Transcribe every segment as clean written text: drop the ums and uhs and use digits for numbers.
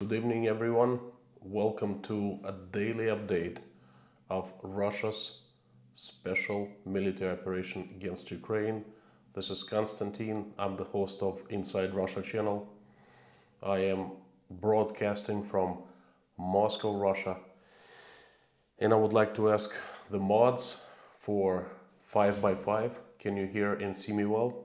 Good evening, everyone. Welcome to a daily update of Russia's special military operation against Ukraine. This is Konstantin. I'm the host of Inside Russia channel. I am broadcasting from Moscow, Russia. And I would like to ask the mods for 5x5. Can you hear and see me well?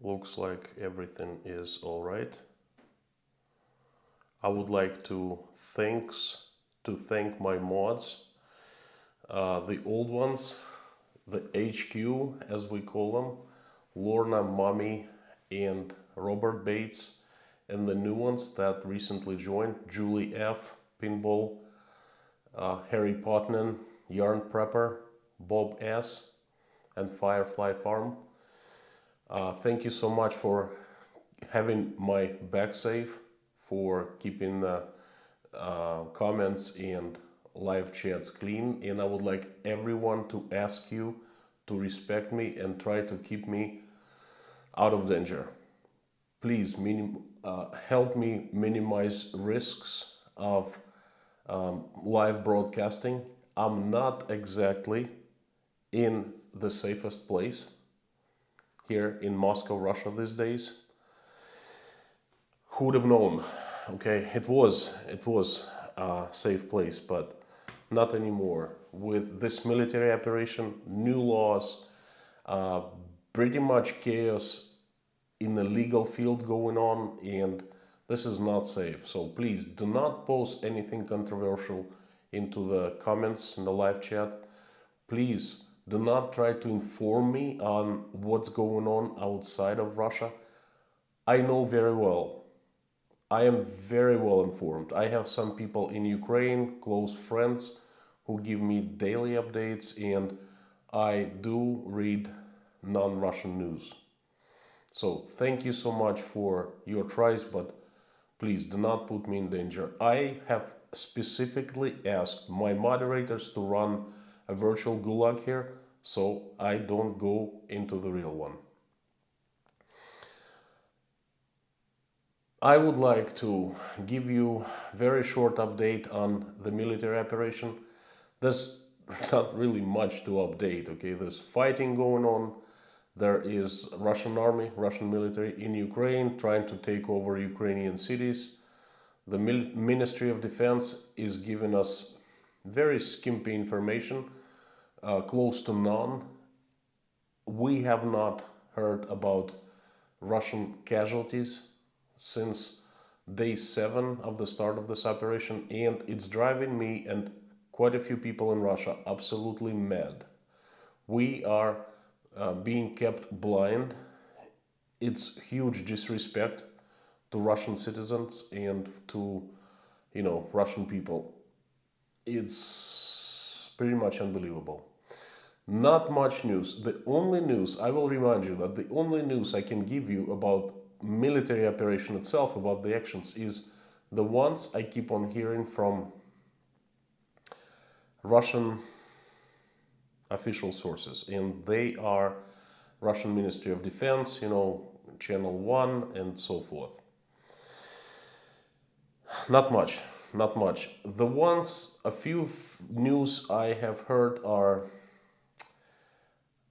Looks like everything is all right. I would like to thank my mods, the old ones, the HQ as we call them, Lorna, Mommy, and Robert Bates, and the new ones that recently joined, Julie F, Pinball, Harry Potnan, Yarn Prepper, Bob S, and Firefly Farm. Thank you so much for having my back safe, for keeping the comments and live chats clean, and I would like everyone to ask you to respect me and try to keep me out of danger. Please help me minimize risks of live broadcasting. I'm not exactly in the safest place here in Moscow, Russia these days. Who would have known? Okay, it was a safe place, but not anymore. With this military operation, new laws, pretty much chaos in the legal field going on, and this is not safe. So please do not post anything controversial into the comments in the live chat. Please do not try to inform me on what's going on outside of Russia. I know very well. I am very well informed. I have some people in Ukraine, close friends, who give me daily updates, and I do read non-Russian news. So thank you so much for your tries, but please do not put me in danger. I have specifically asked my moderators to run a virtual gulag here, so I don't go into the real one. I would like to give you a very short update on the military operation. There's not really much to update, okay? There's fighting going on. There is Russian army, Russian military in Ukraine trying to take over Ukrainian cities. The Ministry of Defense is giving us very skimpy information, close to none. We have not heard about Russian casualties since day 7 of the start of this operation, and it's driving me and quite a few people in Russia absolutely mad. We are being kept blind. It's huge disrespect to Russian citizens and to, Russian people. It's pretty much unbelievable. Not much news. The only news, I will remind you that the only news I can give you about military operation itself, about the actions, is the ones I keep on hearing from Russian official sources, and they are Russian Ministry of Defense, Channel 1 and so forth. Not much. A few news I have heard are,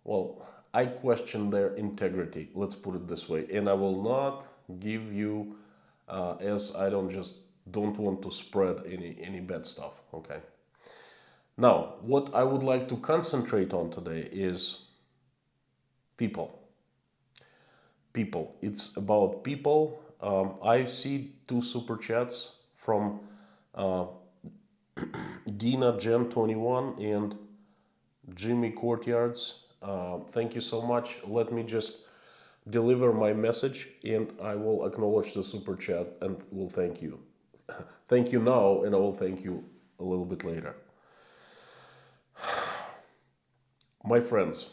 well, I question their integrity, let's put it this way, and I will not give you, as I don't want to spread any bad stuff, okay? Now, what I would like to concentrate on today is people. People. It's about people. I see 2 super chats from Dina Gem 21 and Jimmy Courtyards. Thank you so much. Let me just deliver my message and I will acknowledge the super chat and will thank you. Thank you now, and I will thank you a little bit later. My friends,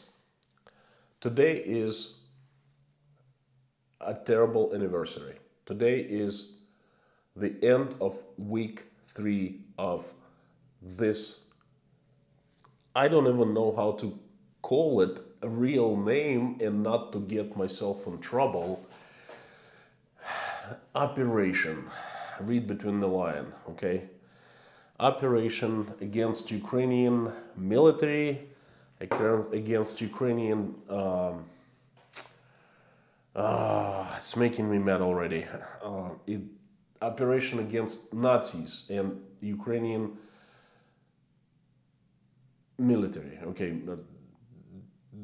today is a terrible anniversary. Today is the end of week 3 of this, I don't even know how to call it a real name and not to get myself in trouble. Operation, read between the line, okay? Operation against Ukrainian military, against Ukrainian, it's making me mad already. Operation against Nazis and Ukrainian military, okay?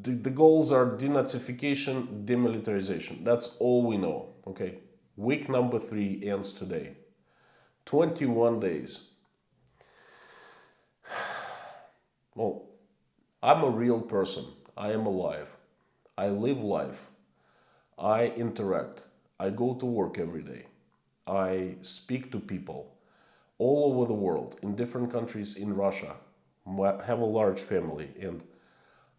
The goals are denazification, demilitarization. That's all we know, okay? Week number 3 ends today. 21 days. Well, I'm a real person. I am alive. I live life. I interact. I go to work every day. I speak to people all over the world, in different countries, in Russia. I have a large family, and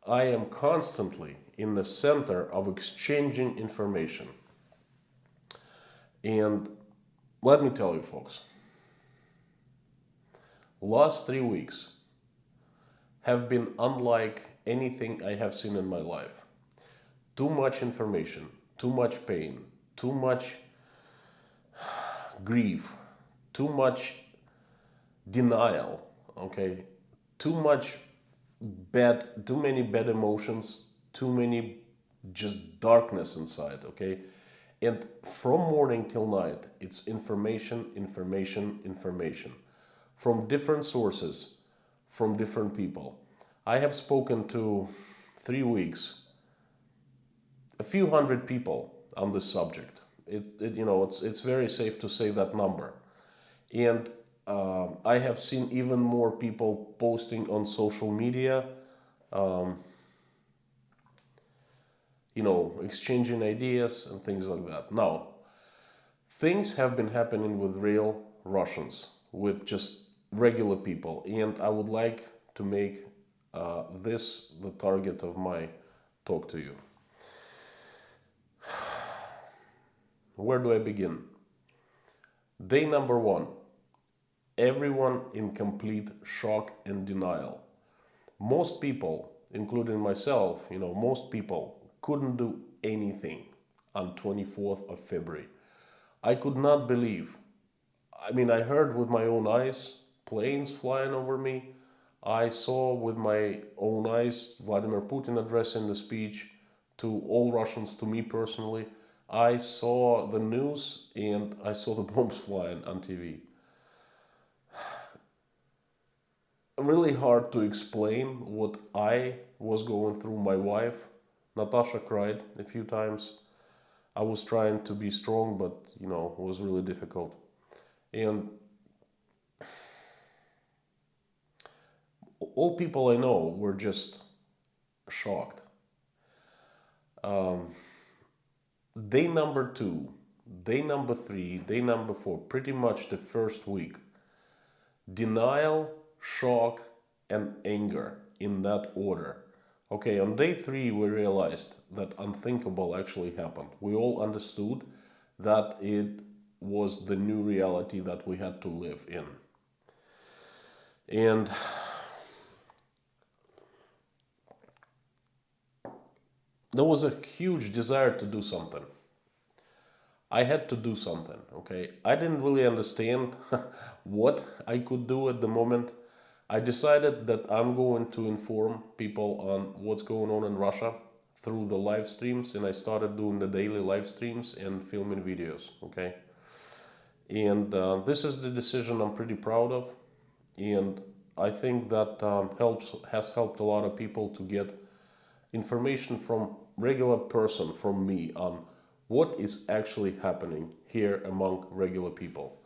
I am constantly in the center of exchanging information. And let me tell you, folks, last 3 weeks have been unlike anything I have seen in my life. Too much information, too much pain, too much grief, too much denial, okay? Too many bad emotions, too many just darkness inside, okay? And from morning till night, it's information, information, information from different sources, from different people. I have spoken to 3 weeks, a few hundred people on this subject. It's very safe to say that number. And I have seen even more people posting on social media, exchanging ideas and things like that. Now, things have been happening with real Russians, with just regular people, and I would like to make this the target of my talk to you. Where do I begin? Day number 1. Everyone in complete shock and denial. Most people, including myself, most people couldn't do anything on 24th of February. I could not believe. I heard with my own eyes planes flying over me. I saw with my own eyes Vladimir Putin addressing the speech to all Russians, to me personally. I saw the news and I saw the bombs flying on TV. Really hard to explain what I was going through. My wife, Natasha, cried a few times. I was trying to be strong, but it was really difficult. And all people I know were just shocked. Day number 2, day number 3, day number 4, pretty much the first week. Denial, shock, and anger in that order. Okay, on day 3 we realized that unthinkable actually happened. We all understood that it was the new reality that we had to live in. And there was a huge desire to do something. I had to do something, okay? I didn't really understand what I could do at the moment. I decided that I'm going to inform people on what's going on in Russia through the live streams, and I started doing the daily live streams and filming videos, okay? And this is the decision I'm pretty proud of, and I think that has helped a lot of people to get information from regular person, from me, on what is actually happening here among regular people.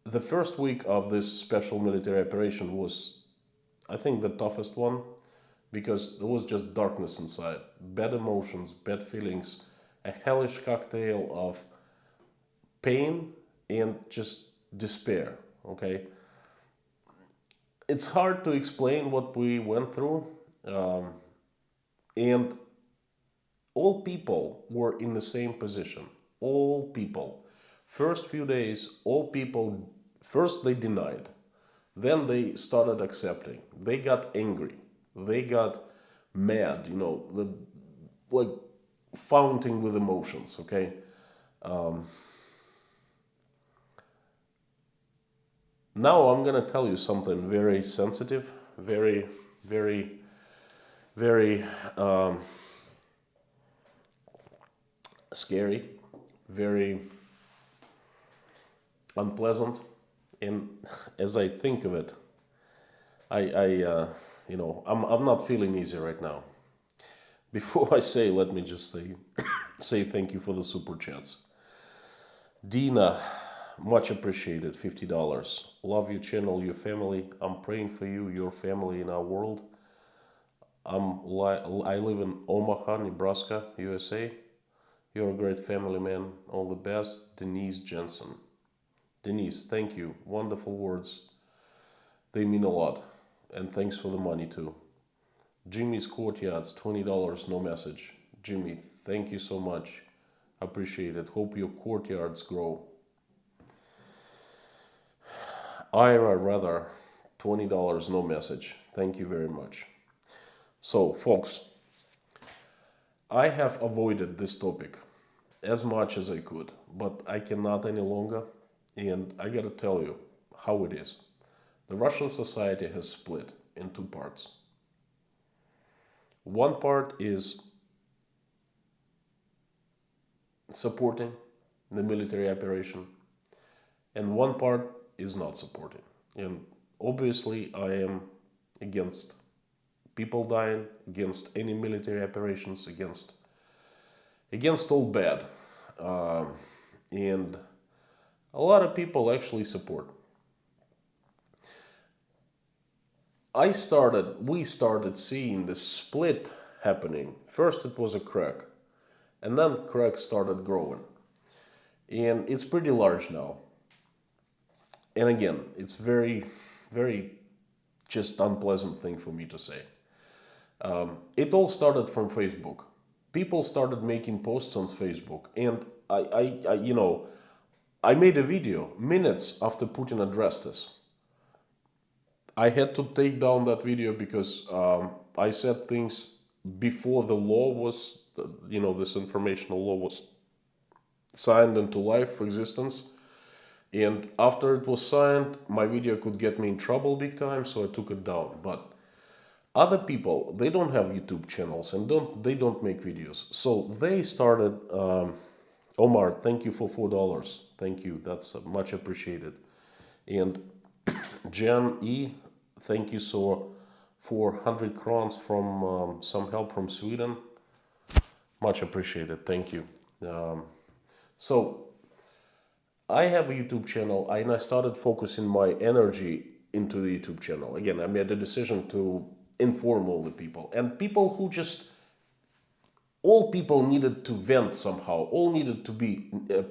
The first week of this special military operation was, I think, the toughest one, because there was just darkness inside, bad emotions, bad feelings, a hellish cocktail of pain and just despair, okay? It's hard to explain what we went through, and all people were in the same position. All people, First few days, all people, first they denied, then they started accepting. They got angry. They got mad, like founting with emotions, okay? Now I'm gonna tell you something very sensitive, very, very, very scary, very unpleasant. And as I think of it, I'm not feeling easy right now. Before I say, let me just say thank you for the super chats. Dina, much appreciated, $50. Love your channel, your family. I'm praying for you, your family in our world. I live in Omaha, Nebraska, USA. You're a great family, man. All the best. Denise Jensen. Denise, thank you. Wonderful words. They mean a lot. And thanks for the money too. Jimmy's Courtyards, $20, no message. Jimmy, thank you so much. Appreciate it. Hope your courtyards grow. Ira, rather, $20, no message. Thank you very much. So, folks, I have avoided this topic as much as I could, but I cannot any longer. And I gotta tell you how it is. The Russian society has split in two parts. One part is supporting the military operation, and one part is not supporting. And obviously, I am against people dying, against any military operations, against all bad. And a lot of people actually support. We started seeing this split happening. First it was a crack, and then crack started growing. And it's pretty large now. And again, it's very, very just unpleasant thing for me to say. It all started from Facebook. People started making posts on Facebook, and I made a video minutes after Putin addressed this. I had to take down that video because I said things before the law was, this informational law was signed into life for existence. And after it was signed, my video could get me in trouble big time, so I took it down. But other people, they don't have YouTube channels and they don't make videos. So they started, Omar, thank you for $4. Thank you, that's much appreciated. And Jan E, thank you so for 100 crowns from some help from Sweden. Much appreciated, thank you. So I have a YouTube channel and I started focusing my energy into the YouTube channel. Again, I made the decision to inform all the people, and people who just, all people needed to vent somehow,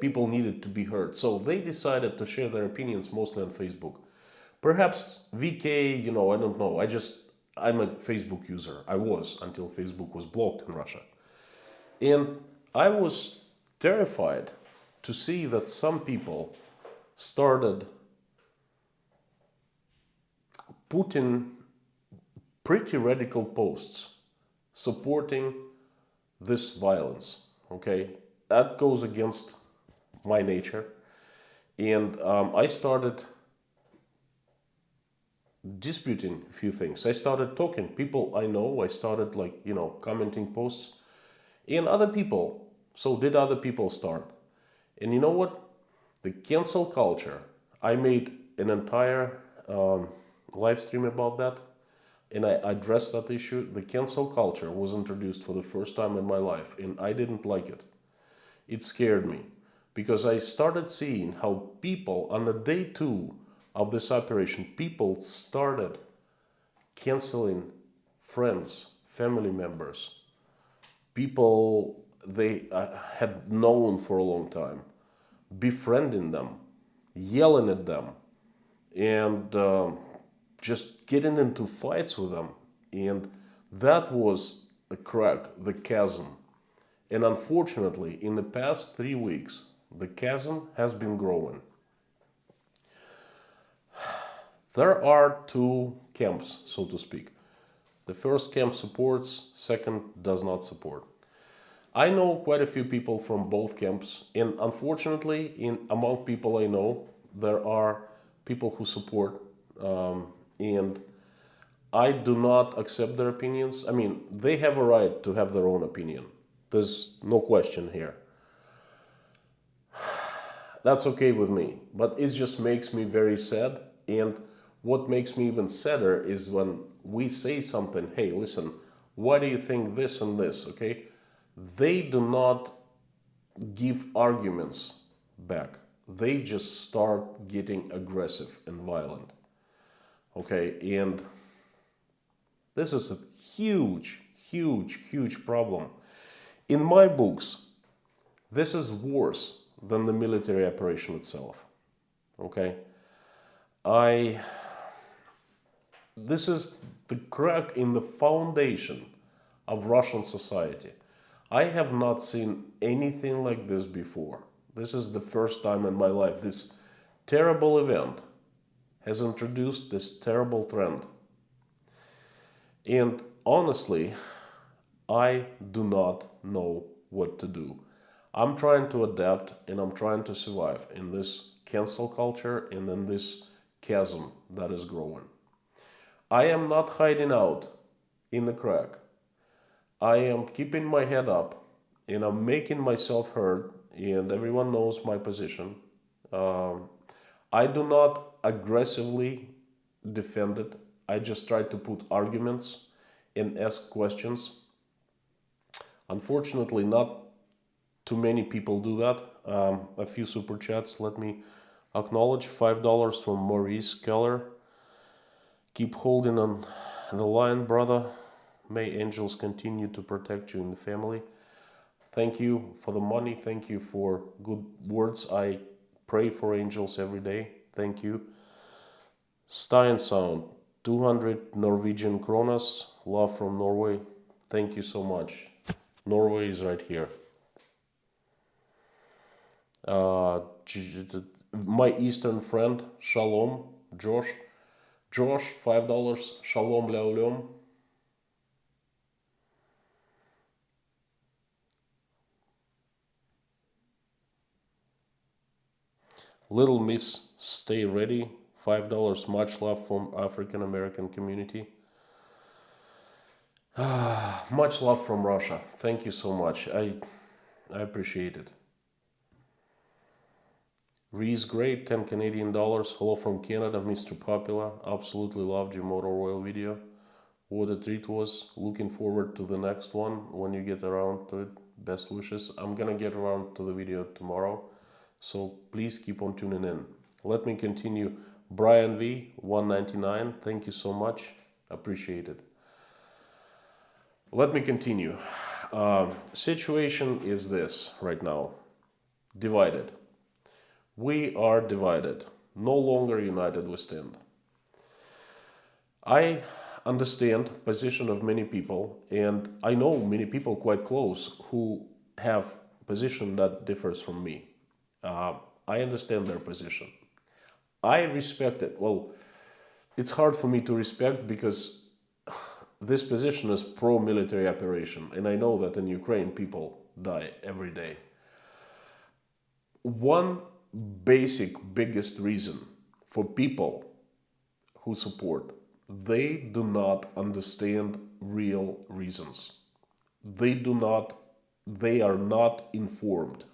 people needed to be heard. So they decided to share their opinions mostly on Facebook. Perhaps VK, I don't know. I'm a Facebook user. I was, until Facebook was blocked in Russia. And I was terrified to see that some people started putting pretty radical posts supporting this violence, okay? That goes against my nature. And I started disputing a few things. I started talking, people I know, I started commenting posts, and other people. So did other people start? And you know what? The cancel culture, I made an entire live stream about that, and I addressed that issue. The cancel culture was introduced for the first time in my life, and I didn't like it. It scared me, because I started seeing how people, on the day 2 of this operation, people started canceling friends, family members, people they had known for a long time, befriending them, yelling at them, and just getting into fights with them. And that was the crack, the chasm. And unfortunately, in the past 3 weeks, The chasm has been growing. There are two camps, so to speak. The first camp supports, second does not support. I know quite a few people from both camps, and unfortunately, among people I know, there are people who support, and I do not accept their opinions. I mean, they have a right to have their own opinion. There's no question here. That's okay with me, but it just makes me very sad. And what makes me even sadder is when we say something, hey, listen, why do you think this and this, okay? They do not give arguments back. They just start getting aggressive and violent, okay? And this is a huge, huge, huge problem. In my books, this is worse than the military operation itself, okay? This is the crack in the foundation of Russian society. I have not seen anything like this before. This is the first time in my life this terrible event has introduced this terrible trend. And honestly, I do not know what to do. I'm trying to adapt and I'm trying to survive in this cancel culture and in this chasm that is growing. I am not hiding out in the crack. I am keeping my head up and I'm making myself heard, and everyone knows my position. I do not aggressively defend it. I just try to put arguments and ask questions. Unfortunately, not too many people do that. A few super chats. Let me acknowledge $5 from Maurice Keller. Keep holding on the line, brother. May angels continue to protect you and the family. Thank you for the money. Thank you for good words. I pray for angels every day. Thank you. Stein Sound, 200 Norwegian kronas. Love from Norway. Thank you so much. Norway is right here. My Eastern friend, Shalom, Josh. Josh, $5. Shalom Leolem. Little Miss, stay ready. $5. Much love from African American community. Much love from Russia. Thank you so much. I appreciate it. Reese great, 10 Canadian dollars. Hello from Canada, Mr. Popular. Absolutely loved your motor oil video. What a treat was. Looking forward to the next one when you get around to it. Best wishes. I'm gonna get around to the video tomorrow, so please keep on tuning in. Let me continue. Brian V, 199. Thank you so much. Appreciate it. Let me continue. Situation is this right now. Divided. We are divided. No longer united we stand. I understand position of many people, and I know many people quite close who have position that differs from me. I understand their position. I respect it. Well, it's hard for me to respect because this position is pro-military operation, and I know that in Ukraine people die every day. One biggest reason for people who support, they do not understand real reasons. They are not informed.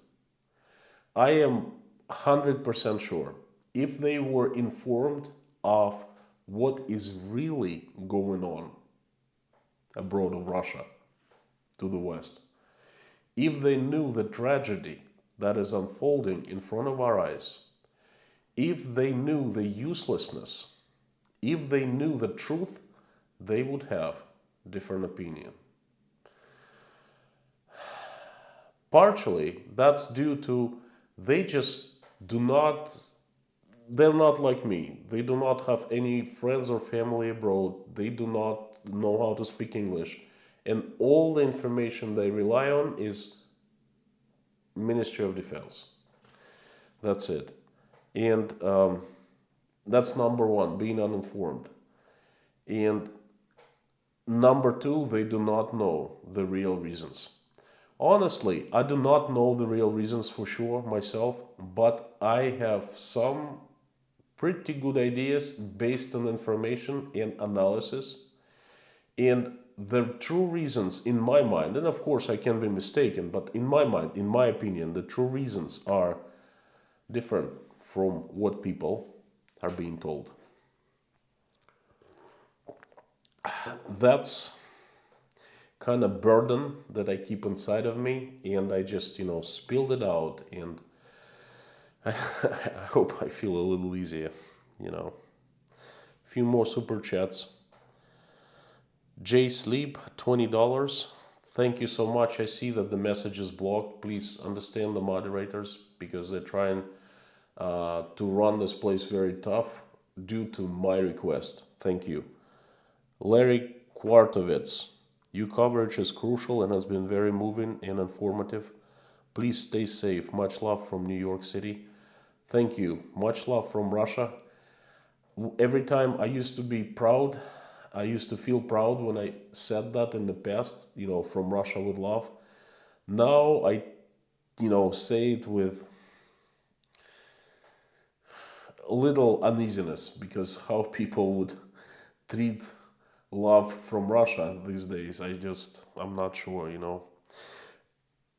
I am 100% sure if they were informed of what is really going on abroad of Russia to the West, if they knew the tragedy that is unfolding in front of our eyes, if they knew the uselessness, if they knew the truth, they would have different opinion. Partially, that's due to they just they're not like me. They do not have any friends or family abroad. They do not know how to speak English. And all the information they rely on is Ministry of Defense. That's it. And that's number one, being uninformed. And number two, they do not know the real reasons. Honestly, I do not know the real reasons for sure myself, but I have some pretty good ideas based on information and analysis. And the true reasons, in my mind, and of course I can be mistaken, but in my mind, in my opinion, the true reasons are different from what people are being told. That's kind of burden that I keep inside of me, and I just, spilled it out, and I hope I feel a little easier, A few more super chats. Jay Sleep, $20. Thank you so much. I see that the message is blocked. Please understand the moderators because they're trying to run this place very tough due to my request. Thank you. Larry Kwartovitz, your coverage is crucial and has been very moving and informative. Please stay safe. Much love from New York City. Thank you. Much love from Russia. Every time I used to be proud, I used to feel proud when I said that in the past, from Russia with love. Now I, say it with a little uneasiness because how people would treat love from Russia these days, I'm not sure,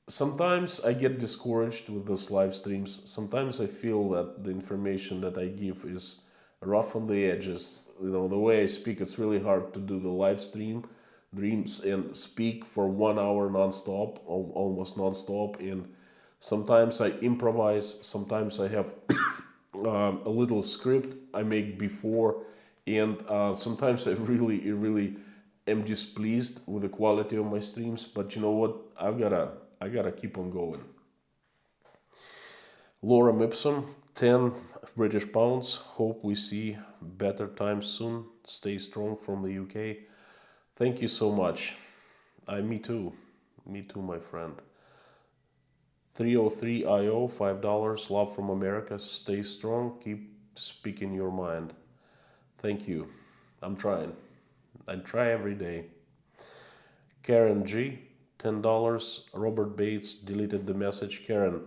Sometimes I get discouraged with those live streams. Sometimes I feel that the information that I give is rough on the edges. The way I speak, it's really hard to do the live dreams and speak for 1 hour nonstop, almost nonstop. And sometimes I improvise. Sometimes I have a little script I make before, and sometimes I really am displeased with the quality of my streams. But you know what? I gotta keep on going. Laura Mipsum, 10 British pounds. Hope we see better times soon. Stay strong from the UK. Thank you so much. Me too. Me too, my friend. 303IO, $5. Love from America. Stay strong. Keep speaking your mind. Thank you. I'm trying. I try every day. Karen G, $10. Robert Bates deleted the message. Karen,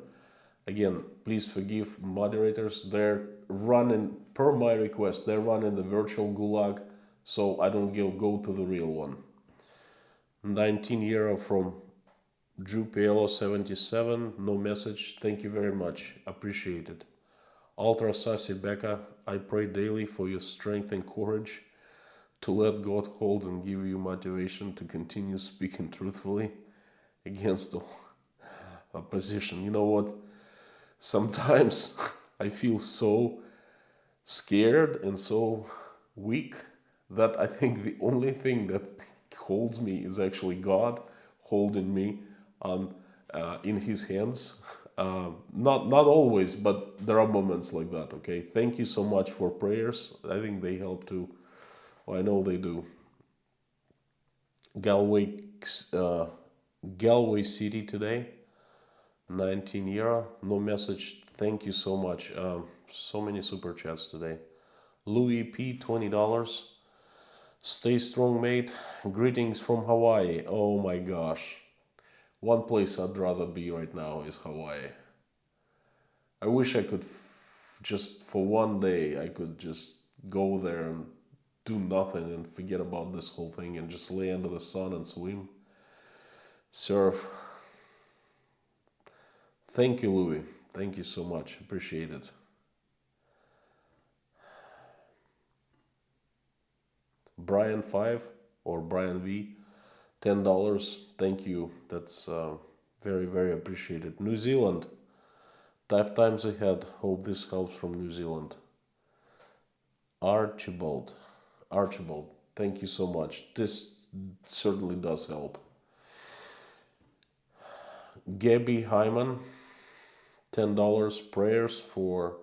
again, please forgive moderators. They're running, per my request, they're running the virtual gulag, so I don't go to the real one. 19 euro from Drew Pielo 77, no message. Thank you very much. Appreciate it. Ultra Sassy Becca, I pray daily for your strength and courage to let God hold and give you motivation to continue speaking truthfully against the opposition. You know what? Sometimes I feel so scared and so weak that I think the only thing that holds me is actually God holding me in His hands. Not always, but there are moments like that. Okay, thank you so much for prayers. I think they help too. Well, I know they do. Galway City today, 19 euro, no message. Thank you so much. So many super chats today. Louis P, $20. Stay strong, mate. Greetings from Hawaii. Oh my gosh. One place I'd rather be right now is Hawaii. I wish I could just for one day, I could just go there and do nothing and forget about this whole thing and just lay under the sun and swim, surf. Thank you, Louis. Thank you so much. Appreciate it. Brian 5 or Brian V, $10. Thank you. That's very, very appreciated. New Zealand, tough times ahead. Hope this helps from New Zealand. Archibald, thank you so much. This certainly does help. Gabby Hyman, $10. Prayers for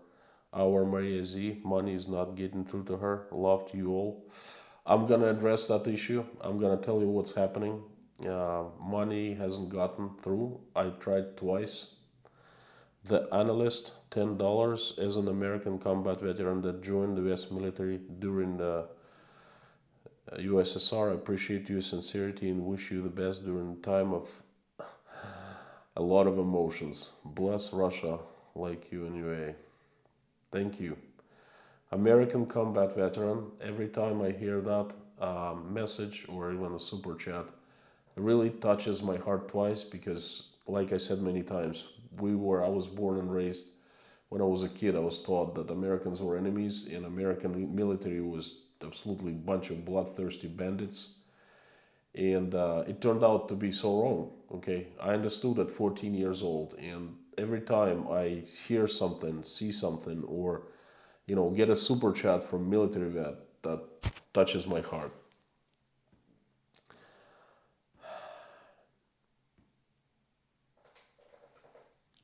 our Maria Z. Money is not getting through to her. Love to you all. I'm gonna address that issue. I'm gonna tell you what's happening. Money hasn't gotten through. I tried twice. The analyst $10 as an American combat veteran that joined the US military during the USSR. I appreciate your sincerity and wish you the best during a time of a lot of emotions. Bless Russia like you and UA. Thank you. American combat veteran. Every time I hear that message or even a super chat, it really touches my heart twice because, like I said many times, I was born and raised. When I was a kid, I was taught that Americans were enemies and American military was absolutely a bunch of bloodthirsty bandits. And it turned out to be so wrong, okay? I understood at 14 years old, and every time I hear something, see something, or, get a super chat from military vet, that touches my heart.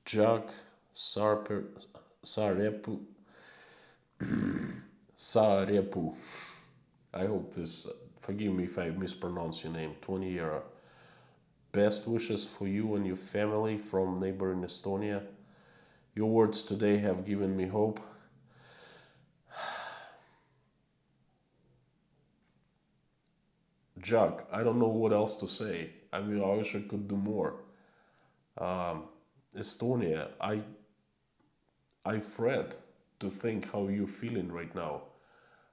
Jack Sarepu. Sarepu. I hope this, forgive me if I mispronounce your name, 20 era. Best wishes for you and your family from neighboring Estonia. Your words today have given me hope. Jack, I don't know what else to say. I mean, I wish I could do more. Estonia, I fret to think how you're feeling right now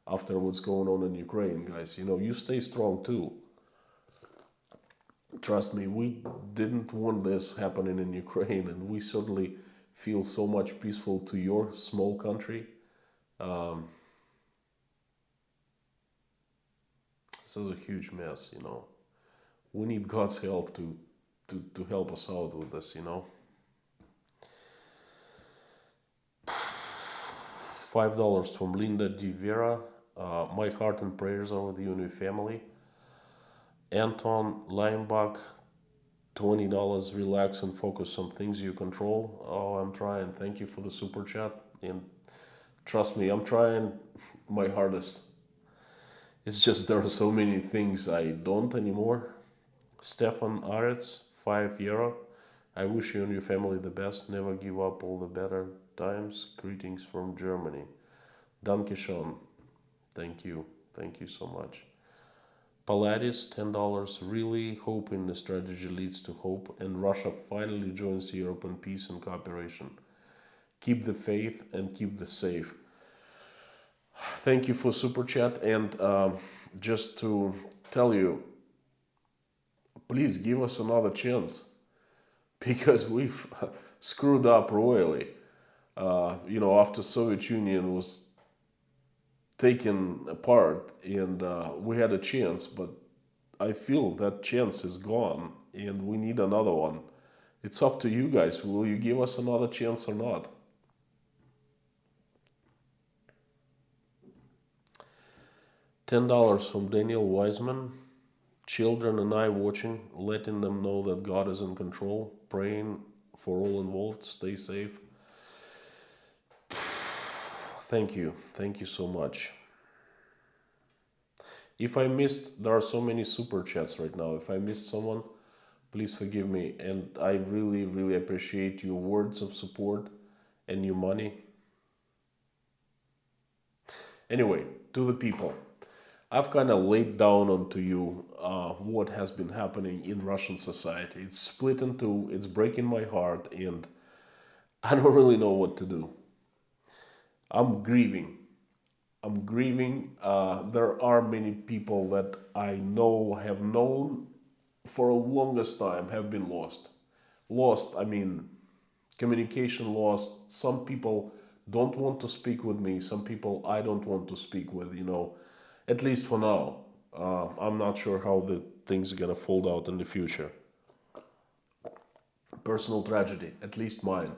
after what's going on in Ukraine, guys. You stay strong too. Trust me, we didn't want this happening in Ukraine, and we certainly feel so much peaceful to your small country. This is a huge mess, We need God's help to help us out with this, $5 from Linda Di Vera. My heart and prayers are with you and your family. Anton Leinbach, $20. Relax and focus on things you control. Oh, I'm trying. Thank you for the super chat. And trust me, I'm trying my hardest. It's just there are so many things I don't anymore. Stefan Aretz, €5. I wish you and your family the best. Never give up, all the better times. Greetings from Germany. Danke schön. Thank you. Thank you so much. Paladis, $10. Really hoping the strategy leads to hope and Russia finally joins Europe in peace and cooperation. Keep the faith and keep the safe. Thank you for super chat, and just to tell you, please give us another chance because we've screwed up royally. After Soviet Union was taken apart and we had a chance, but I feel that chance is gone and we need another one. It's up to you guys. Will you give us another chance or not? $10 from Daniel Wiseman. Children and I watching, letting them know that God is in control, praying for all involved. Stay safe. Thank you. Thank you so much. If I missed, there are so many super chats right now. If I missed someone, please forgive me. And I really, really appreciate your words of support and your money. Anyway, to the people. I've kind of laid down onto you what has been happening in Russian society. It's split in two, it's breaking my heart, and I don't really know what to do. I'm grieving. There are many people that I know, have known for the longest time, have been lost. Lost, I mean, communication lost. Some people don't want to speak with me. Some people I don't want to speak with, at least for now. I'm not sure how the things are going to fold out in the future. Personal tragedy, at least mine.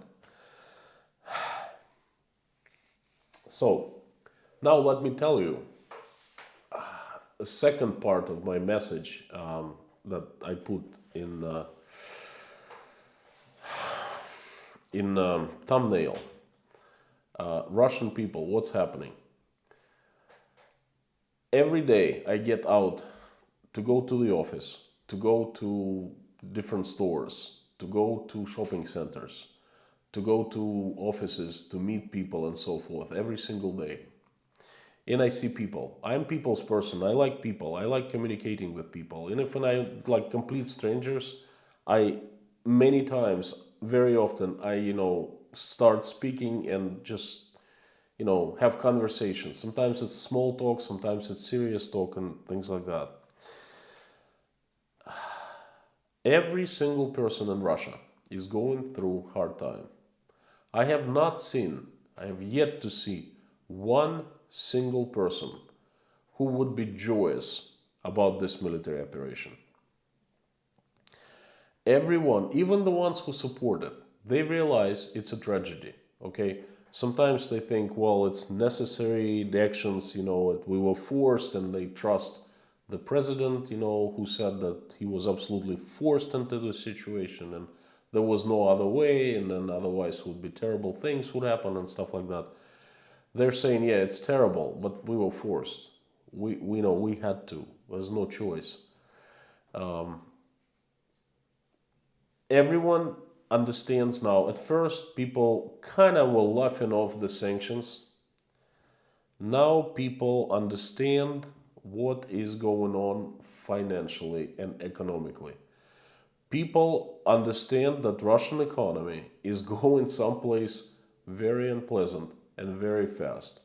So, now let me tell you a second part of my message that I put in thumbnail. Russian people, what's happening? Every day I get out to go to the office, to go to different stores, to go to shopping centers, to go to offices, to meet people and so forth every single day. And I see people. I'm people's person. I like people. I like communicating with people. And if when I like complete strangers, I many times, very often, I start speaking and just have conversations. Sometimes it's small talk, sometimes it's serious talk and things like that. Every single person in Russia is going through hard time. I have not seen, I have yet to see one single person who would be joyous about this military operation. Everyone, even the ones who support it, they realize it's a tragedy. Okay, sometimes they think, well, it's necessary, the actions, we were forced, and they trust the president, who said that he was absolutely forced into the situation and there was no other way, and then otherwise would be terrible things would happen and stuff like that. They're saying, yeah, it's terrible, but we were forced. We know we had to. There's no choice. Everyone understands now. At first, people kind of were laughing off the sanctions. Now people understand what is going on financially and economically. People understand that Russian economy is going someplace very unpleasant and very fast.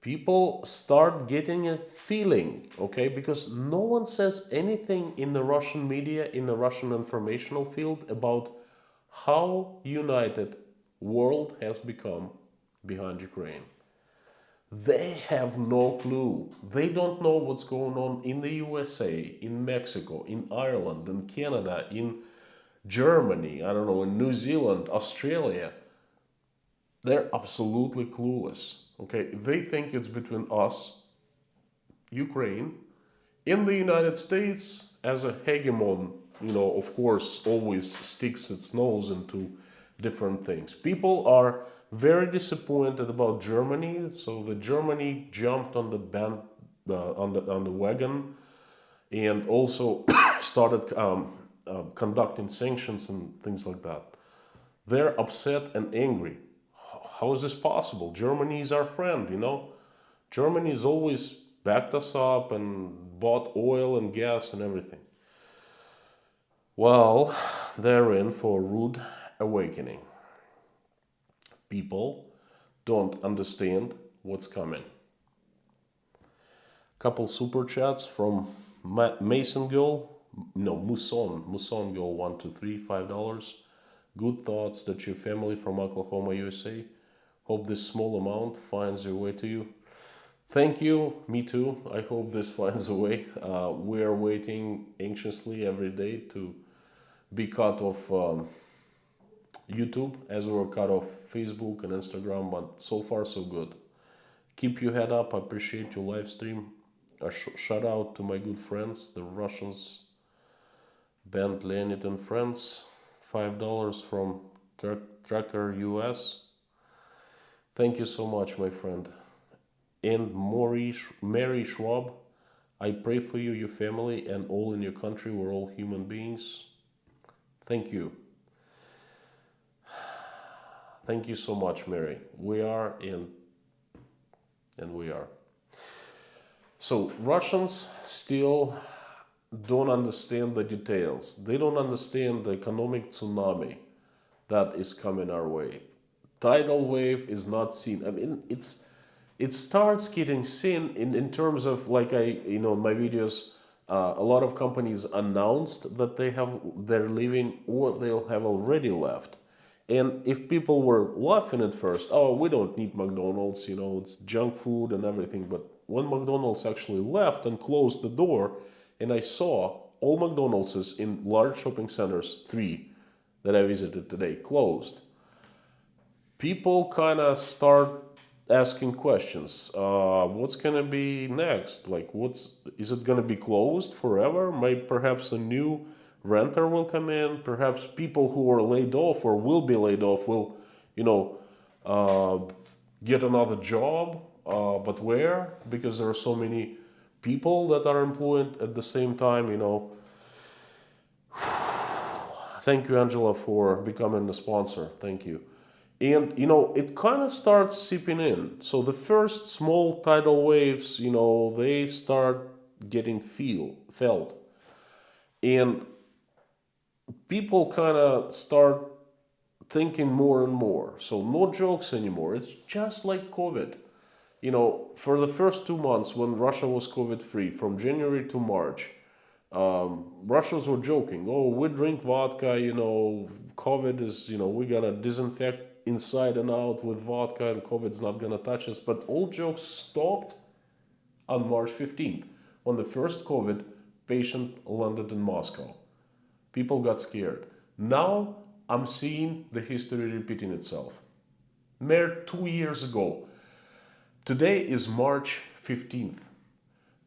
People start getting a feeling, okay, because no one says anything in the Russian media, in the Russian informational field about how united world has become behind Ukraine. They have no clue. They don't know what's going on in the USA, in Mexico, in Ireland, in Canada, in Germany, I don't know, in New Zealand, Australia. They're absolutely clueless. Okay, they think it's between us, Ukraine, in the United States as a hegemon, of course, always sticks its nose into different things. People are very disappointed about Germany, so the Germany jumped on the on the wagon and also started conducting sanctions and things like that. They're upset and angry. How is this possible? Germany is our friend, Germany has always backed us up and bought oil and gas and everything. Well, they're in for a rude awakening. People don't understand what's coming. Couple super chats from Mason Girl, Muson Girl 123, $5. Good thoughts that your family from Oklahoma, USA. Hope this small amount finds your way to you. Thank you. Me too. I hope this finds a way. We are waiting anxiously every day to be cut off YouTube, as we were cut off Facebook and Instagram, but so far so good. Keep your head up. I appreciate your live stream. A shout out to my good friends, the Russians, Band Leonid and Friends. $5 from Tracker US. Thank you so much, my friend. And Mary Schwab, I pray for you, your family, and all in your country. We're all human beings. Thank you. Thank you so much, Mary. We are and we are. So Russians still don't understand the details. They don't understand the economic tsunami that is coming our way. Tidal wave is not seen. I mean, it starts getting seen in terms of, like, in my videos, a lot of companies announced that they're leaving or they'll have already left. And if people were laughing at first, oh, we don't need McDonald's, it's junk food and everything. But when McDonald's actually left and closed the door, and I saw all McDonald's in large shopping centers, 3 that I visited today, closed, people kind of start asking questions. What's going to be next? Like, is it going to be closed forever? Perhaps a new renter will come in. Perhaps people who are laid off or will be laid off will, get another job. But where? Because there are so many people that are employed at the same time, Thank you, Angela, for becoming a sponsor. Thank you. And, it kind of starts seeping in. So the first small tidal waves, they start getting felt. And people kind of start thinking more and more. So no jokes anymore. It's just like COVID. For the first 2 months when Russia was COVID free, from January to March, Russians were joking, oh, we drink vodka, COVID is, we're gonna disinfect inside and out with vodka and COVID's not gonna touch us. But all jokes stopped on March 15th when the first COVID patient landed in Moscow. People got scared. Now I'm seeing the history repeating itself. Mere 2 years ago, today is March 15th.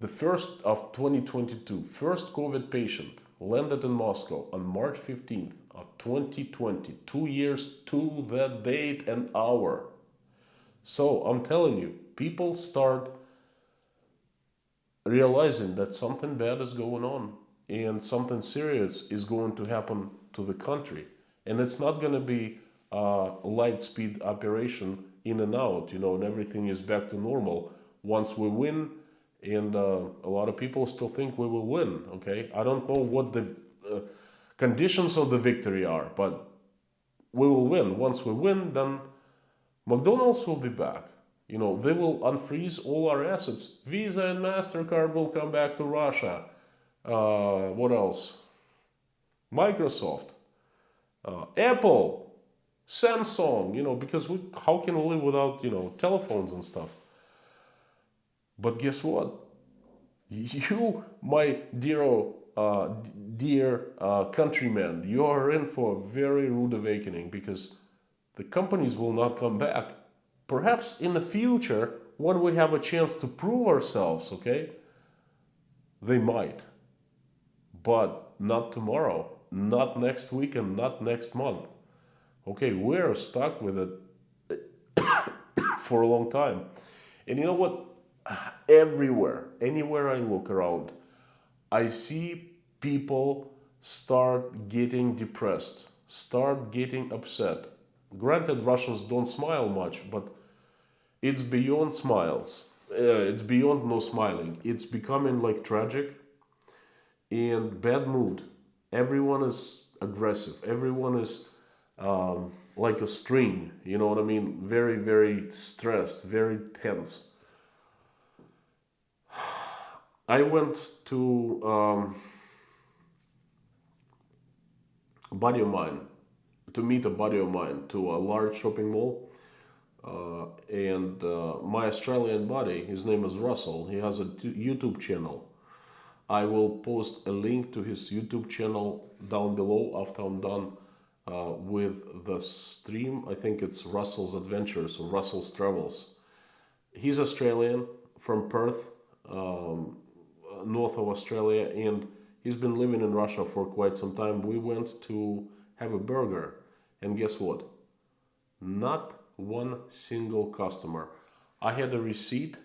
The first of 2022, first COVID patient landed in Moscow on March 15th of 2020, 2 years to the date and hour. So I'm telling you, people start realizing that something bad is going on and something serious is going to happen to the country. And it's not going to be a light speed operation in and out, and everything is back to normal once we win. And a lot of people still think we will win, okay? I don't know what the conditions of the victory are, but we will win. Once we win, then McDonald's will be back. They will unfreeze all our assets. Visa and MasterCard will come back to Russia. What else? Microsoft, Apple, Samsung, because how can we live without, telephones and stuff? But guess what? You, my dear countrymen, you are in for a very rude awakening because the companies will not come back. Perhaps in the future, when we have a chance to prove ourselves, okay, they might. But not tomorrow, not next week, and not next month. Okay, we're stuck with it for a long time. And you know what? Everywhere, anywhere I look around, I see people start getting depressed, start getting upset. Granted, Russians don't smile much, but it's beyond smiles. It's beyond no smiling. It's becoming like tragic and bad mood. Everyone is aggressive. Everyone is like a string, you know what I mean? Very, very stressed, very tense. I went to a buddy of mine, to meet a buddy of mine, to a large shopping mall. And my Australian buddy, his name is Russell, he has a YouTube channel. I will post a link to his YouTube channel down below after I'm done with the stream. I think it's Russell's Adventures or Russell's Travels. He's Australian, from Perth, north of Australia, and he's been living in Russia for quite some time. We went to have a burger, and guess what? Not one single customer. I had a receipt,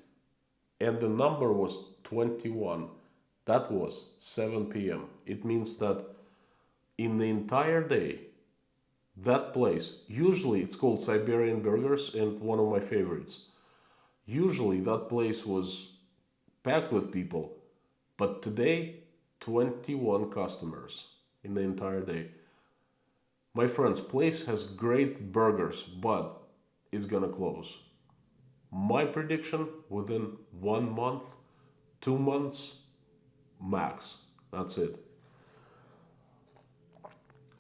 and the number was 21. That was 7 p.m. It means that in the entire day, that place, usually it's called Siberian Burgers and one of my favorites. Usually that place was packed with people, but today, 21 customers in the entire day. My friends, place has great burgers, but it's gonna close. My prediction, within 1 month, 2 months, max. That's it.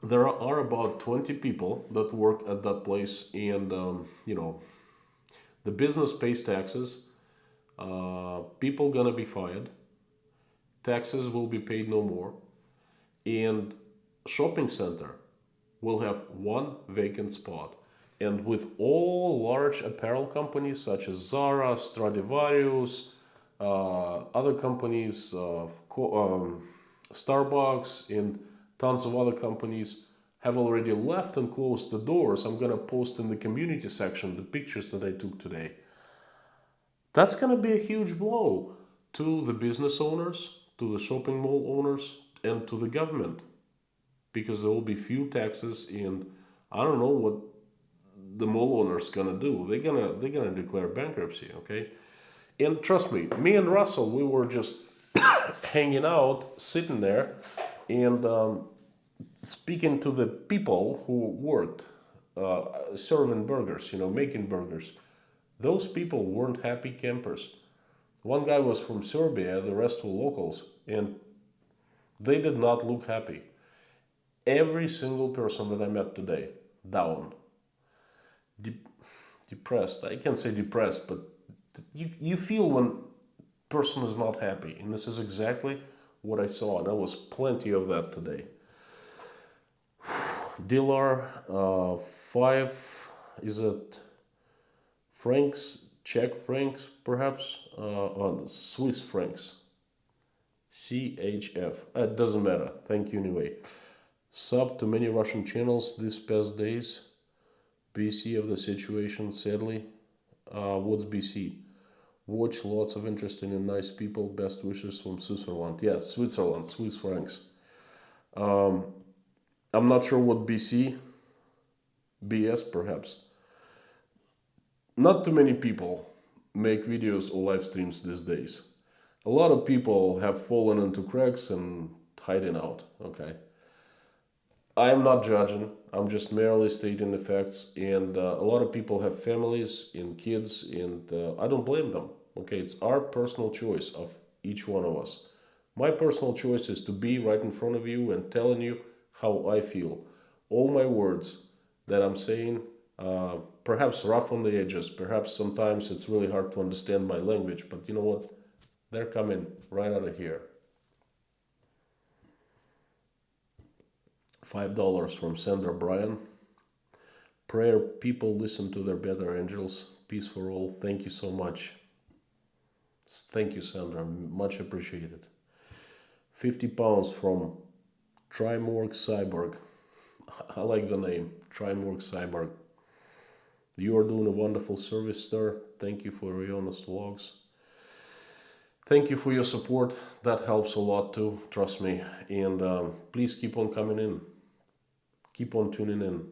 There are about 20 people that work at that place, and the business pays taxes. People gonna be fired. Taxes will be paid no more, and shopping center will have one vacant spot. And with all large apparel companies such as Zara, Stradivarius, other companies, Starbucks, and tons of other companies have already left and closed the doors. I'm gonna post in the community section the pictures that I took today. That's gonna be a huge blow to the business owners, to the shopping mall owners, and to the government. because there will be few taxes, and I don't know what the mall owners gonna do. They're gonna declare bankruptcy, okay? And trust me and Russell, we were just hanging out, sitting there, and speaking to the people who worked serving burgers, making burgers. Those people weren't happy campers. One guy was from Serbia, the rest were locals, and they did not look happy. Every single person that I met today, down, de- depressed. I can't say depressed, but you feel when person is not happy, and this is exactly what I saw, and there was plenty of that today. Dilar, 5, francs, Czech francs, perhaps, on Swiss francs. CHF. It doesn't matter. Thank you anyway. Sub to many Russian channels these past days. BC of the situation, sadly. What's BC? Watch lots of interesting and nice people. Best wishes from Switzerland. Yeah, Switzerland, Swiss francs. I'm not sure what BC. BS perhaps. Not too many people make videos or live streams these days. A lot of people have fallen into cracks and hiding out, okay? I am not judging, I'm just merely stating the facts, and a lot of people have families and kids, and I don't blame them, okay? It's our personal choice of each one of us. My personal choice is to be right in front of you and telling you how I feel. All my words that I'm saying, perhaps rough on the edges, perhaps sometimes it's really hard to understand my language, but you know what? They're coming right out of here. $5 from Sandra Bryan. Prayer people listen to their better angels. Peace for all. Thank you so much. Thank you, Sandra. Much appreciated. 50 pounds from Trimorg Cyborg. I like the name. Trimorg Cyborg. You are doing a wonderful service, sir. Thank you for your honest vlogs. Thank you for your support. That helps a lot too, trust me. And please keep on coming in. Keep on tuning in.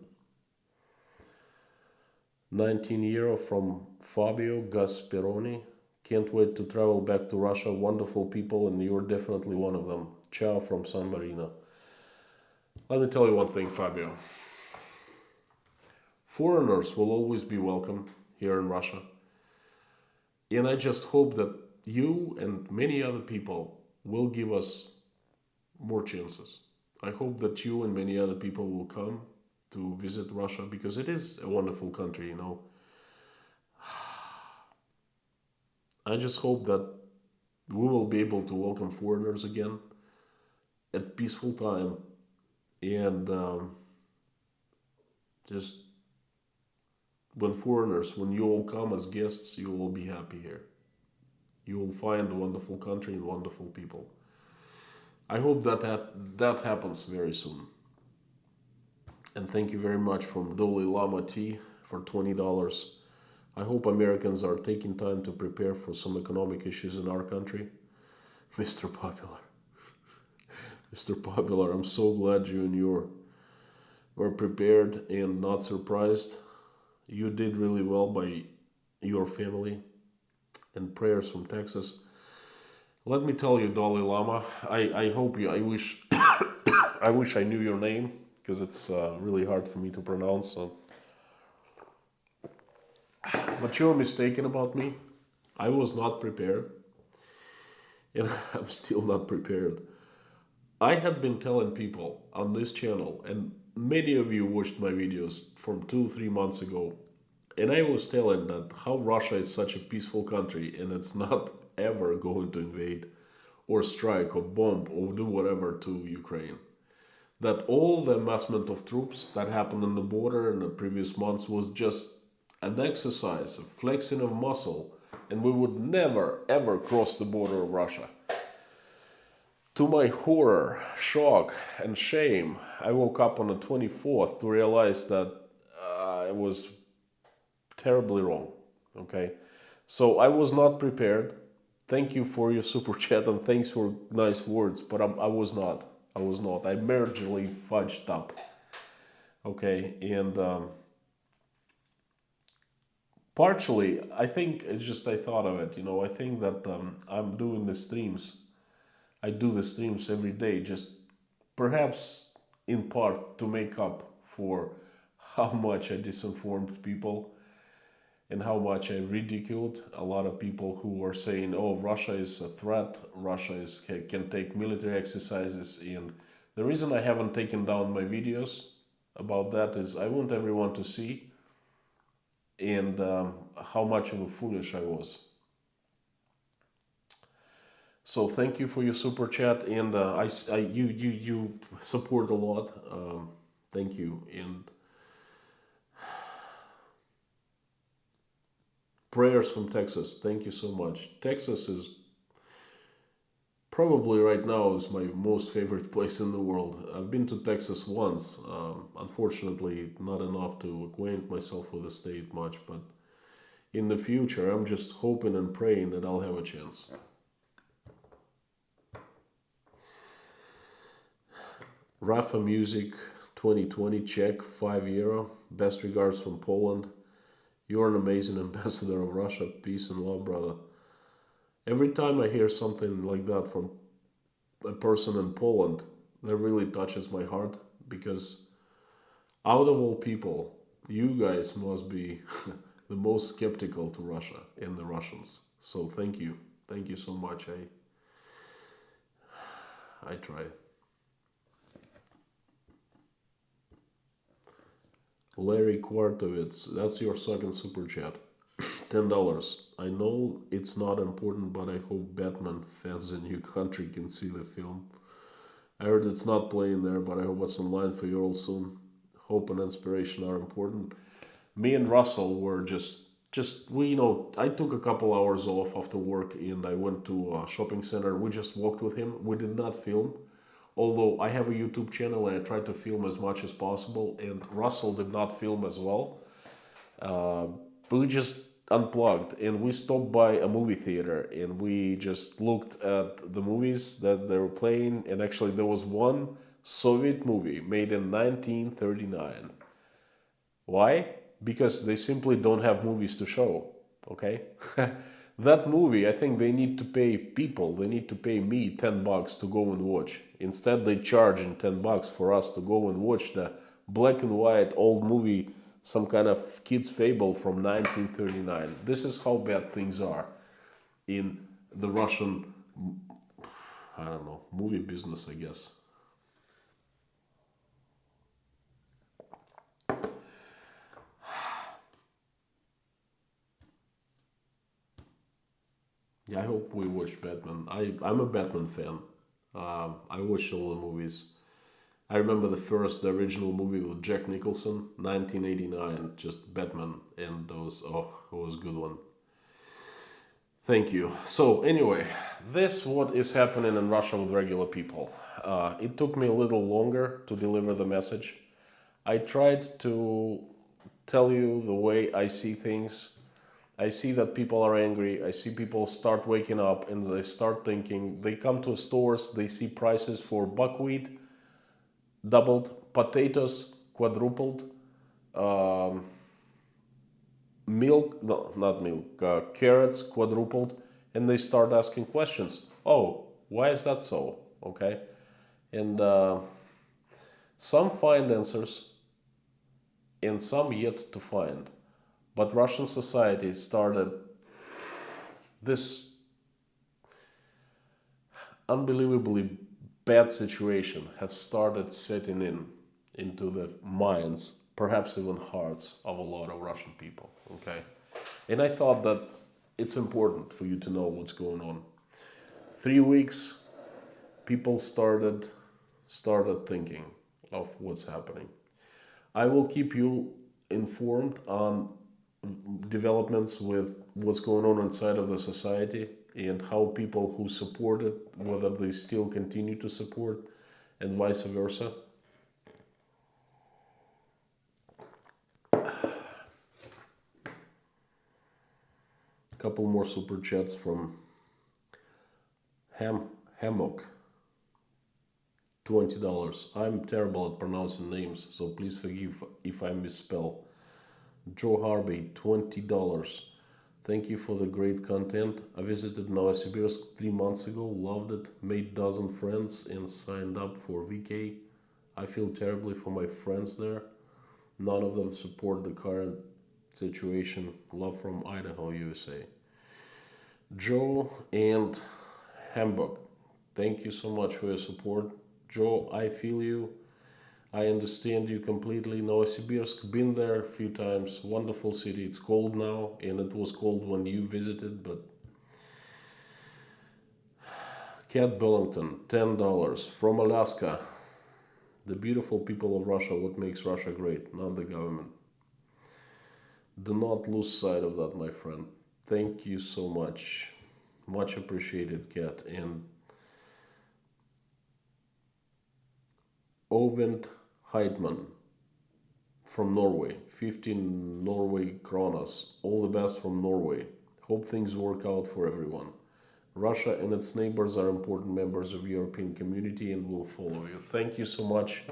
19 euro from Fabio Gasperoni. Can't wait to travel back to Russia. Wonderful people, and you're definitely one of them. Ciao from San Marino. Let me tell you one thing, Fabio. Foreigners will always be welcome here in Russia. And I just hope that you and many other people will give us more chances. I hope that you and many other people will come to visit Russia, because it is a wonderful country, I just hope that we will be able to welcome foreigners again at peaceful time, and just when you all come as guests, you will be happy here. You will find a wonderful country and wonderful people. I hope that happens very soon. And thank you very much from Dalai Lama Tea for $20. I hope Americans are taking time to prepare for some economic issues in our country. Mr. Popular. Mr. Popular, I'm so glad you and you were prepared and not surprised. You did really well by your family. And prayers from Texas. Let me tell you, Dalai Lama, I hope you, I wish I wish I knew your name, because it's really hard for me to pronounce. So. But you're mistaken about me. I was not prepared. And I'm still not prepared. I had been telling people on this channel, and many of you watched my videos from 2-3 months ago, and I was telling that how Russia is such a peaceful country, and it's not ever going to invade or strike or bomb or do whatever to Ukraine. That all the amassment of troops that happened on the border in the previous months was just an exercise, a flexing of muscle, and we would never ever cross the border of Russia. To my horror, shock, and shame, I woke up on the 24th to realize that I was terribly wrong, okay? So I was not prepared. Thank you for your super chat and thanks for nice words, but I was not. I was not. I marginally fudged up. Okay, and partially, I think it's just I thought of it. I think that I'm doing the streams. I do the streams every day, just perhaps in part to make up for how much I disinformed people and how much I ridiculed a lot of people who are saying, "Oh, Russia is a threat. Russia can take military exercises." And the reason I haven't taken down my videos about that is I want everyone to see and how much of a foolish I was. So thank you for your super chat, and you support a lot. Thank you, and prayers from Texas. Thank you so much. Texas is probably right now is my most favorite place in the world. I've been to Texas once. Unfortunately, not enough to acquaint myself with the state much, but in the future, I'm just hoping and praying that I'll have a chance. Rafa Music 2020 check, €5. Best regards from Poland. You're an amazing ambassador of Russia. Peace and love, brother. Every time I hear something like that from a person in Poland, that really touches my heart, because out of all people, you guys must be the most skeptical to Russia and the Russians. So thank you. Thank you so much. I try. Larry Kwartovitz, that's your second super chat. $10. I know it's not important, but I hope Batman fans in your country can see the film. I heard it's not playing there, but I hope it's online for you all soon. Hope and inspiration are important. Me and Russell were I took a couple hours off after work and I went to a shopping center. We just walked with him. We did not film. Although I have a YouTube channel and I try to film as much as possible, and Russell did not film as well. But we just unplugged and we stopped by a movie theater and we just looked at the movies that they were playing. And actually, there was one Soviet movie made in 1939. Why? Because they simply don't have movies to show. Okay? That movie, I think they need to pay people, they need to pay me $10 to go and watch. Instead, they charging $10 for us to go and watch the black and white old movie, some kind of kid's fable from 1939. This is how bad things are in the Russian, I don't know, movie business, I guess. Yeah, I hope we watch Batman. I'm a Batman fan. I watched all the movies. I remember the original movie with Jack Nicholson, 1989, just Batman, and it was a good one. Thank you. So anyway, this what is happening in Russia with regular people. It took me a little longer to deliver the message. I tried to tell you the way I see things. I see that people are angry. I see people start waking up and they start thinking. They come to stores, they see prices for buckwheat doubled, potatoes quadrupled, milk, no, not milk, carrots quadrupled, and they start asking questions. Oh, why is that so? Okay. And some find answers and some yet to find. But Russian society started this unbelievably bad situation has started setting into the minds, perhaps even hearts of a lot of Russian people. Okay, and I thought that it's important for you to know what's going on. 3 weeks, people started thinking of what's happening. I will keep you informed on developments with what's going on inside of the society and how people who support it, whether they still continue to support, and vice versa. A couple more super chats from Hammock. $20. I'm terrible at pronouncing names, so please forgive if I misspell. Joe Harvey, $20. Thank you for the great content. I visited Novosibirsk 3 months ago, loved it, made dozen friends, and signed up for VK. I feel terribly for my friends there. None of them support the current situation. Love from Idaho, USA. Joe and Hamburg, thank you so much for your support. Joe, I feel you. I understand you completely. Novosibirsk, been there a few times. Wonderful city. It's cold now, and it was cold when you visited. But Cat Billington, $10 from Alaska. The beautiful people of Russia. What makes Russia great? Not the government. Do not lose sight of that, my friend. Thank you so much. Much appreciated, Cat. And Ovent Heitman from Norway, 15 Norway kronas. All the best from Norway. Hope things work out for everyone. Russia and its neighbors are important members of European community and will follow you. Thank you so much.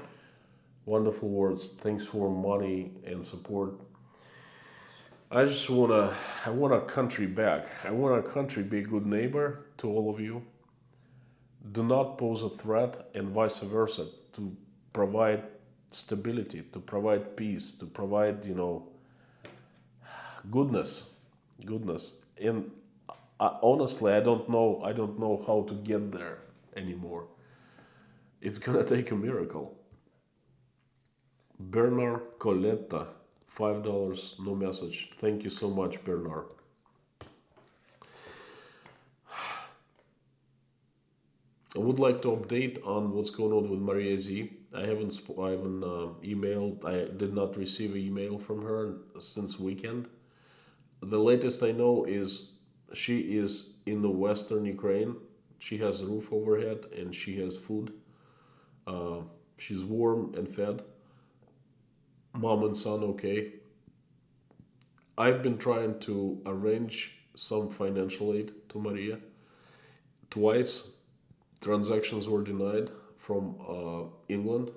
Wonderful words. Thanks for money and support. I want a country back. I want our country be a good neighbor to all of you. Do not pose a threat, and vice versa, to provide stability, to provide peace, to provide, goodness, goodness. And honestly, I don't know how to get there anymore. It's gonna take a miracle. Bernard Coletta, $5, no message. Thank you so much, Bernard. I would like to update on what's going on with Maria Z. I haven't emailed. I did not receive an email from her since weekend. The latest I know is she is in the western Ukraine. She has a roof overhead and she has food. She's warm and fed. Mom and son okay. I've been trying to arrange some financial aid to Maria. Twice transactions were denied from England.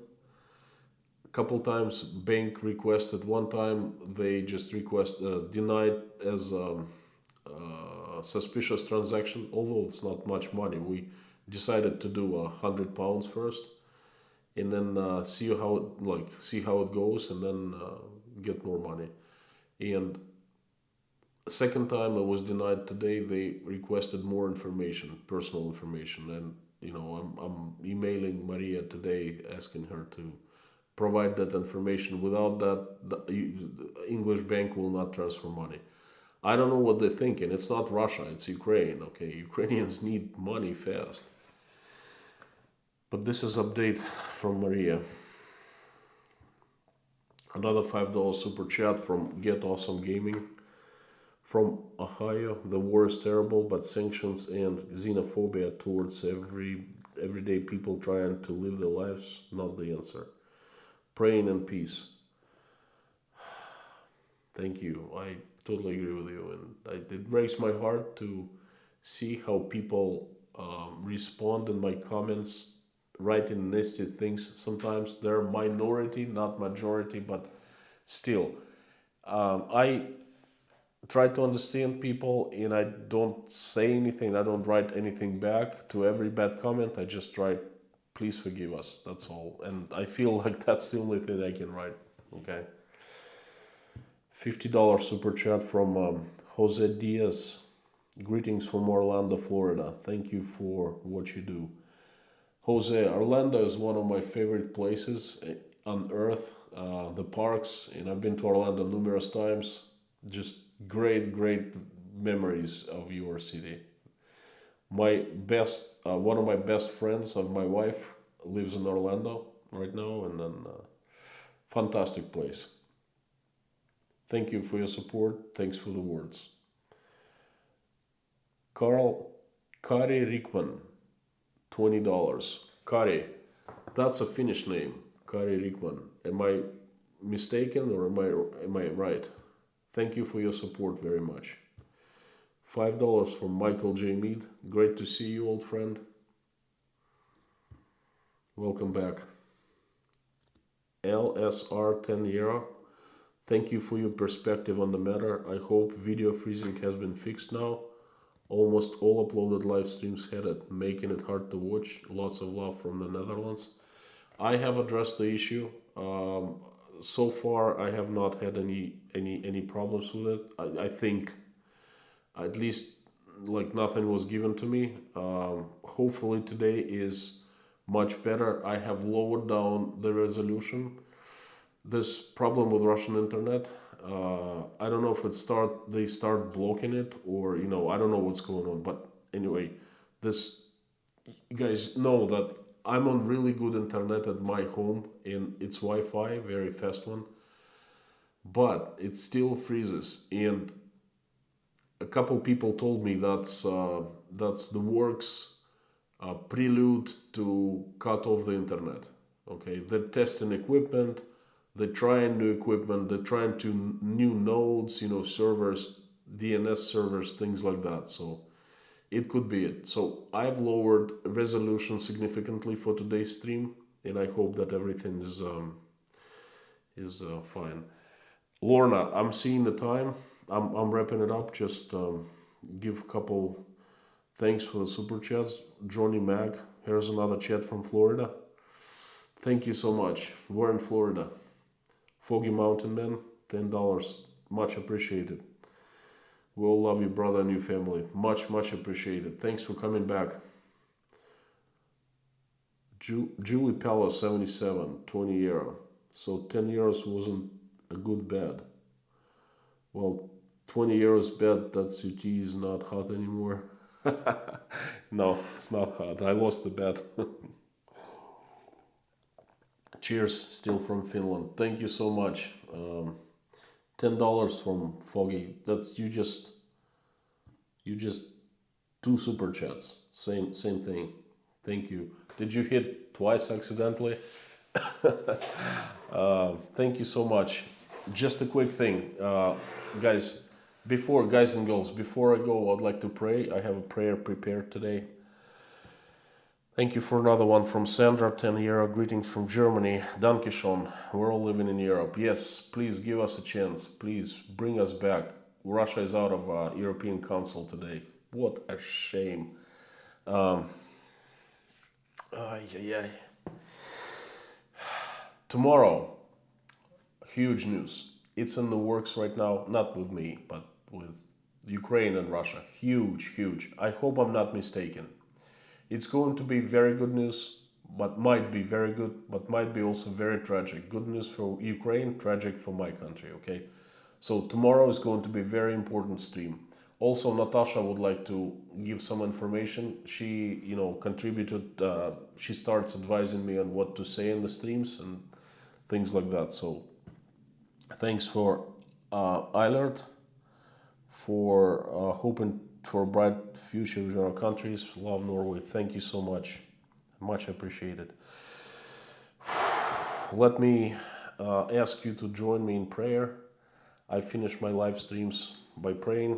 A couple times bank requested. One time they just denied as suspicious transaction. Although it's not much money, we decided to do £100 first, and then see how it goes, and then get more money. And second time it was denied today. They requested more information, personal information, and I'm emailing Maria today asking her to provide that information. Without that, the English bank will not transfer money. I don't know what they're thinking. It's not Russia, it's Ukraine. Okay, Ukrainians need money fast. But this is update from Maria. Another $5 super chat from Get Awesome Gaming. From Ohio, the war is terrible, but sanctions and xenophobia towards everyday people trying to live their lives, not the answer. Praying in peace. Thank you. I totally agree with you, and it breaks my heart to see how people respond in my comments, writing nasty things. Sometimes they're minority, not majority, but still, I try to understand people, and I don't say anything. I don't write anything back to every bad comment. I just write, please forgive us. That's all. And I feel like that's the only thing I can write. Okay. $50 super chat from Jose Diaz. Greetings from Orlando, Florida. Thank you for what you do. Jose, Orlando is one of my favorite places on earth. The parks, and I've been to Orlando numerous times. Just great memories of your city. One of my best friends of my wife lives in Orlando right now, and then fantastic place. Thank you for your support. Thanks for the words. Kari Rickman, $20. Kari, that's a Finnish name. Kari Rickman. Am I mistaken or am I right? Thank you for your support very much. $5 from Michael J. Mead. Great to see you, old friend. Welcome back. LSR 10 euro. Thank you for your perspective on the matter. I hope video freezing has been fixed now. Almost all uploaded live streams had it, making it hard to watch. Lots of love from the Netherlands. I have addressed the issue. So far, I have not had any problems with it. I think at least like nothing was given to me. Hopefully today is much better. I have lowered down the resolution. This problem with Russian internet, I don't know if they start blocking it, or I don't know what's going on. But anyway, this you guys know that I'm on really good internet at my home, and it's Wi-Fi, very fast one, but it still freezes. And a couple people told me that's the works prelude to cut off the internet. Okay, they're testing equipment, they're trying new equipment, they're trying to new nodes, servers, DNS servers, things like that. So it could be it. So I've lowered resolution significantly for today's stream, and I hope that everything is fine. Lorna, I'm seeing the time. I'm wrapping it up. Just give a couple thanks for the super chats. Johnny Mac, here's another chat from Florida. Thank you so much. We're in Florida. Foggy Mountain Man, $10. Much appreciated. We all love you, brother, and your family. Much, much appreciated. Thanks for coming back. Julie Palace, 77, 20 euro. So 10 euros wasn't a good bet. Well, 20 euros bet that CT is not hot anymore. No, it's not hot. I lost the bet. Cheers, still from Finland. Thank you so much. $10 from Foggy. That's you just two super chats. Same thing. Thank you. Did you hit twice accidentally? Thank you so much. Just a quick thing, guys. Guys and girls, before I go, I'd like to pray. I have a prayer prepared today. Thank you for another one from Sandra, 10 euro. Greetings from Germany. Danke schön. We're all living in Europe. Yes, please give us a chance. Please bring us back. Russia is out of European Council today. What a shame. Tomorrow, huge news. It's in the works right now, not with me, but with Ukraine and Russia. Huge, huge. I hope I'm not mistaken. It's going to be very good news, but might be very good, but might be also very tragic. Good news for Ukraine, tragic for my country, okay? So tomorrow is going to be a very important stream. Also, Natasha would like to give some information. She, contributed, she starts advising me on what to say in the streams and things like that. So thanks for Eilert, for hoping for a bright future in our countries. Love Norway. Thank you so much. Much appreciated. Let me ask you to join me in prayer. I finish my live streams by praying.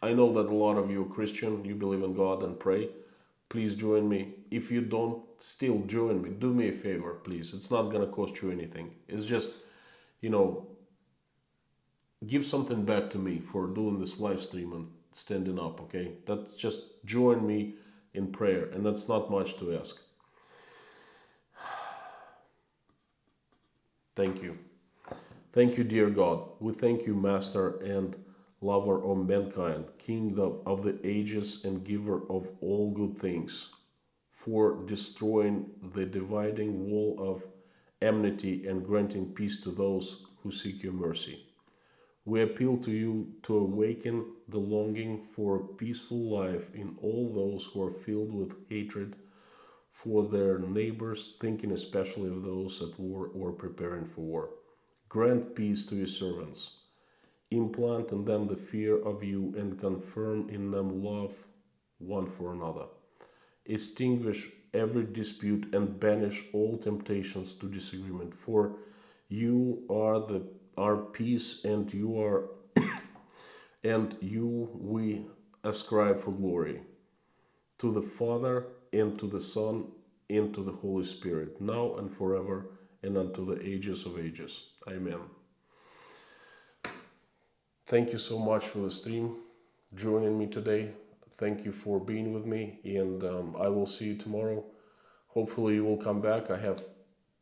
I know that a lot of you are Christian, you believe in God and pray. Please join me. If you don't, still join me. Do me a favor, please. It's not gonna cost you anything. It's just, give something back to me for doing this live stream and standing up, okay? That's just join me in prayer, and that's not much to ask. Thank you. Thank you, dear God. We thank you, Master and lover of mankind, King of the ages and giver of all good things, for destroying the dividing wall of enmity and granting peace to those who seek your mercy. We appeal to you to awaken the longing for a peaceful life in all those who are filled with hatred for their neighbors, thinking especially of those at war or preparing for war. Grant peace to your servants. Implant in them the fear of you and confirm in them love one for another. Extinguish every dispute and banish all temptations to disagreement, for you are our peace, and you are and you we ascribe for glory, to the Father, and to the Son, and to the Holy Spirit, now and forever, and unto the ages of ages. Amen. Thank you so much for the stream, joining me today. Thank you for being with me, and I will see you tomorrow. Hopefully you will come back. I have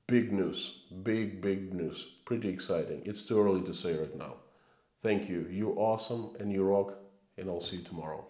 big news, big news. Pretty exciting. It's too early to say right now. Thank you. You're awesome and you rock, and I'll see you tomorrow.